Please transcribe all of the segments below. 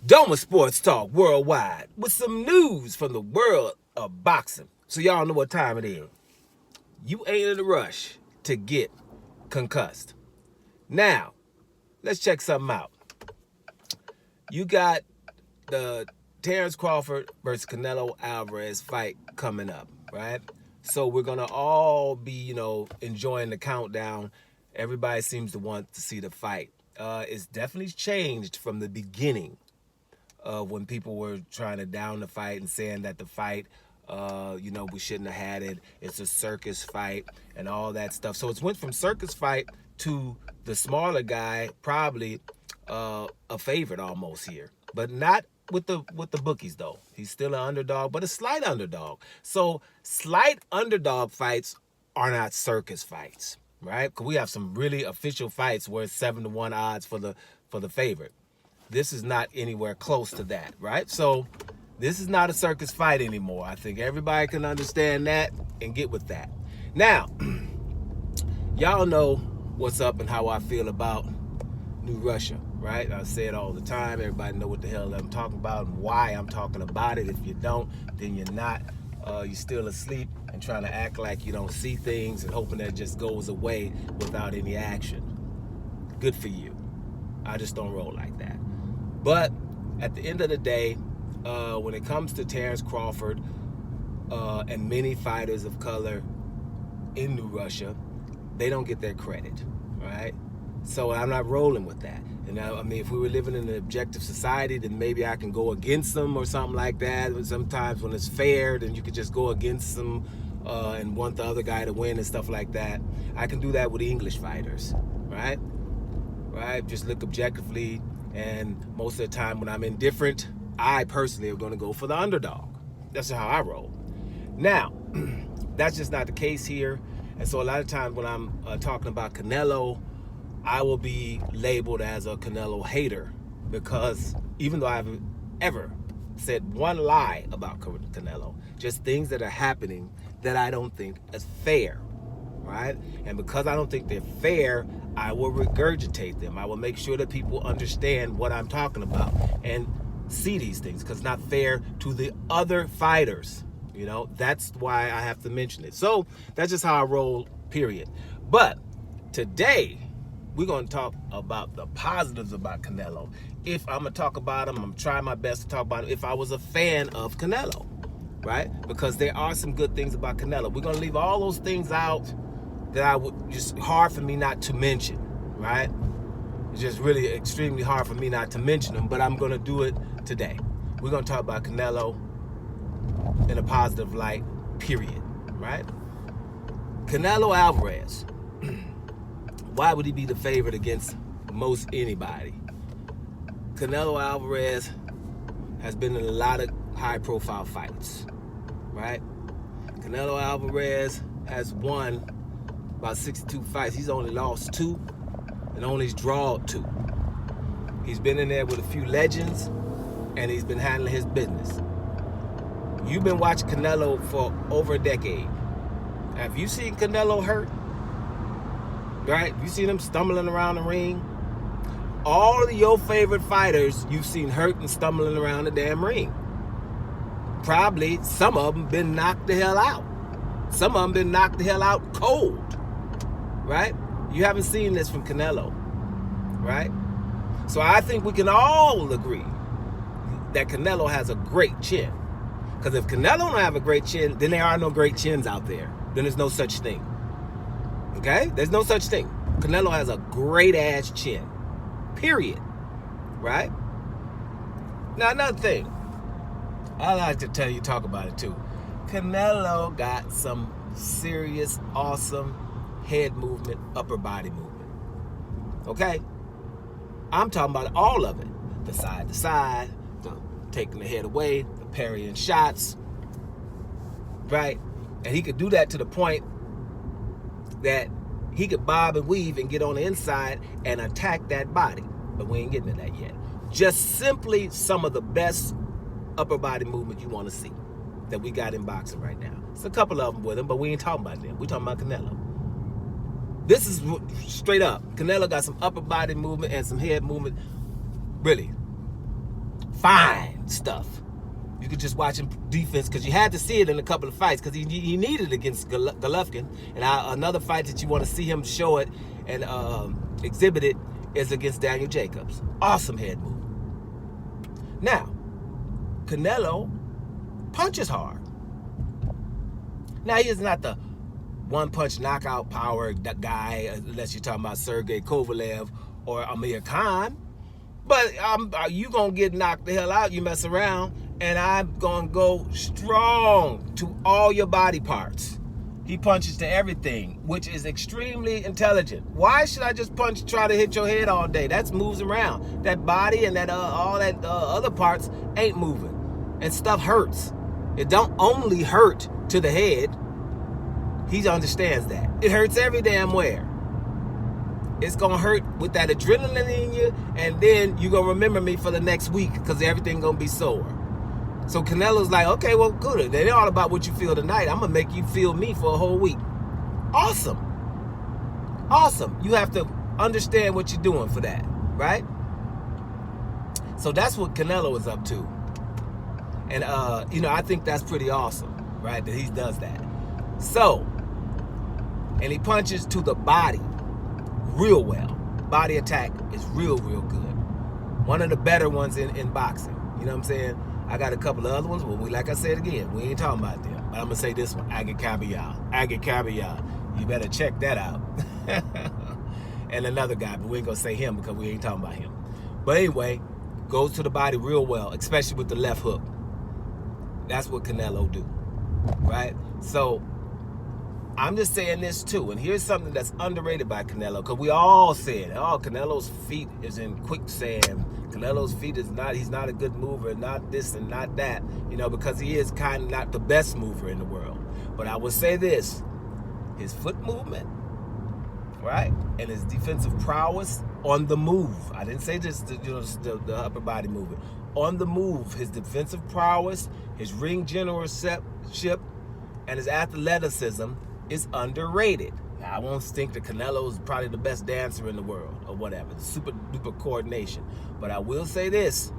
Doma Sports Talk Worldwide with some news from the world of boxing. So y'all know what time it is. You ain't in a rush to get concussed. Now, let's check something out. You got the Terrence Crawford versus Canelo Alvarez fight coming up, right? So we're going to all be, enjoying the countdown. Everybody seems to want to see the fight. It's definitely changed from the beginning of when people were trying to down the fight and saying that the fight, we shouldn't have had it. It's a circus fight and all that stuff. So it's went from circus fight to the smaller guy, probably a favorite almost here, but not with the bookies though. He's still an underdog, but a slight underdog. So slight underdog fights are not circus fights, right? Because we have some really official fights where it's 7-1 odds for the favorite. This is not anywhere close to that, right? So this is not a circus fight anymore. I think everybody can understand that and get with that. Now, y'all know what's up and how I feel about New Russia, right? I say it all the time. Everybody know what the hell I'm talking about and why I'm talking about it. If you don't, then you're not. You're still asleep and trying to act like you don't see things and hoping that it just goes away without any action. Good for you. I just don't roll like that. But at the end of the day, when it comes to Terrence Crawford and many fighters of color in New Russia, they don't get their credit, right? So I'm not rolling with that. And I mean, if we were living in an objective society, then maybe I can go against them or something like that. But sometimes when it's fair, then you could just go against them and want the other guy to win and stuff like that. I can do that with English fighters, right? Right? Just look objectively. And most of the time when I'm indifferent, I personally am going to go for the underdog. That's how I roll. Now, that's just not the case here. And so a lot of times when I'm talking about Canelo, I will be labeled as a Canelo hater because even though I haven't ever said one lie about Canelo, just things that are happening that I don't think is fair, right? And because I don't think they're fair, I will regurgitate them. I will make sure that people understand what I'm talking about and see these things because it's not fair to the other fighters. That's why I have to mention it. So that's just how I roll, period. But today, we're going to talk about the positives about Canelo. If I'm going to talk about him, I'm going to try my best to talk about him if I was a fan of Canelo, right? Because there are some good things about Canelo. We're going to leave all those things out that I would just hard for me not to mention, right? It's just really extremely hard for me not to mention them, but I'm going to do it today. We're going to talk about Canelo in a positive light, period, right? Canelo Alvarez. Why would he be the favorite against most anybody? Canelo Alvarez has been in a lot of high-profile fights, right? Canelo Alvarez has won about 62 fights. He's only lost 2 and only drawn 2. He's been in there with a few legends, and he's been handling his business. You've been watching Canelo for over a decade. Have you seen Canelo hurt? Right? You seen him stumbling around the ring? All of your favorite fighters you've seen hurt and stumbling around the damn ring. Probably some of them been knocked the hell out. Some of them been knocked the hell out cold. Right? You haven't seen this from Canelo. Right? So I think we can all agree that Canelo has a great chin. Because if Canelo don't have a great chin, then there are no great chins out there. Then there's no such thing. Okay? There's no such thing. Canelo has a great ass chin. Period. Right? Now, another thing. I like to talk about it too. Canelo got some serious, awesome head movement, upper body movement. Okay? I'm talking about all of it. The side to side, the taking the head away, the parrying shots. Right? And he could do that to the point that he could bob and weave and get on the inside and attack that body. But we ain't getting to that yet. Just simply some of the best upper body movement you want to see that we got in boxing right now. It's a couple of them with him, but we ain't talking about them. We talking about Canelo. This is straight up. Canelo got some upper body movement and some head movement. Really. fine stuff. You could just watch him defense because you had to see it in a couple of fights because he needed it against Golovkin. And another fight that you want to see him show it and exhibit it is against Daniel Jacobs. Awesome head move. Now, Canelo punches hard. Now, he is not the one-punch knockout power guy, unless you're talking about Sergey Kovalev or Amir Khan. But you going to get knocked the hell out, you mess around, and I'm going to go strong to all your body parts. He punches to everything, which is extremely intelligent. Why should I just try to hit your head all day? That's moves around. That body and that all that other parts ain't moving. And stuff hurts. It don't only hurt to the head. He understands that. It hurts every damn where. It's going to hurt with that adrenaline in you, and then you're going to remember me for the next week because everything going to be sore. So Canelo's like, okay, well, good. It ain't all about what you feel tonight. I'm going to make you feel me for a whole week. Awesome. Awesome. You have to understand what you're doing for that, right? So that's what Canelo is up to. And, I think that's pretty awesome, right, that he does that. So, and he punches to the body real well. Body attack is real good. One of the better ones in boxing. You know what I'm saying? I got a couple of other ones, but like I said again, we ain't talking about them. But I'm going to say this one, Agit Kabayel. You better check that out. And another guy, but we ain't going to say him because we ain't talking about him. But anyway, goes to the body real well, especially with the left hook. That's what Canelo do, right? So I'm just saying this too, and here's something that's underrated by Canelo, because we all said, oh, Canelo's feet is in quicksand. Canelo's feet is not, he's not a good mover, not this and not that, because he is kind of not the best mover in the world. But I will say this, his foot movement, right, and his defensive prowess on the move. I didn't say just the upper body movement. On the move, his defensive prowess, his ring generalship, and his athleticism is underrated. Now, I won't think that Canelo is probably the best dancer in the world or whatever, the super duper coordination. But I will say this,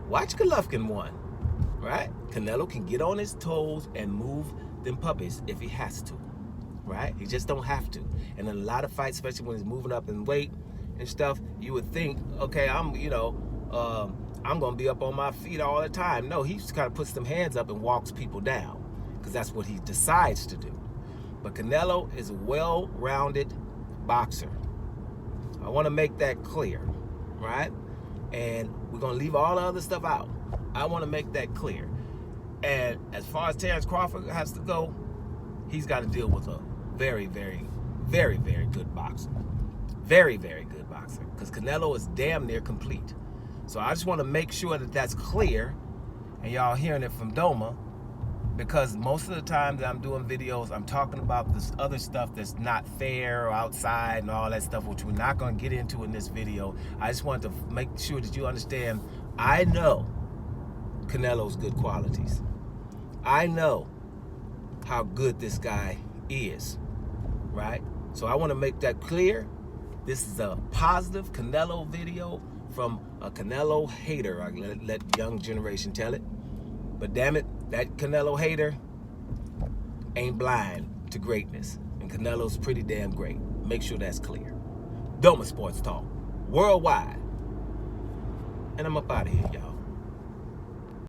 watch Golovkin one, right? Canelo can get on his toes and move them puppies if he has to, right? He just don't have to. And in a lot of fights, especially when he's moving up in weight and stuff, you would think, okay, I'm going to be up on my feet all the time. No, he just kind of puts them hands up and walks people down because that's what he decides to do. But Canelo is a well-rounded boxer. I want to make that clear, right? And we're going to leave all the other stuff out. I want to make that clear. And as far as Terrence Crawford has to go, he's got to deal with a very, very, very, very good boxer. Very, very good boxer. Because Canelo is damn near complete. So I just want to make sure that that's clear, and y'all hearing it from Doma, because most of the time that I'm doing videos, I'm talking about this other stuff that's not fair or outside and all that stuff, which we're not going to get into in this video. I just want to make sure that you understand, I know Canelo's good qualities. I know how good this guy is, right? So I want to make that clear. This is a positive Canelo video from a Canelo hater. I let young generation tell it. But damn it, that Canelo hater ain't blind to greatness. And Canelo's pretty damn great. Make sure that's clear. Doma Sports Talk, worldwide. And I'm up out of here, y'all.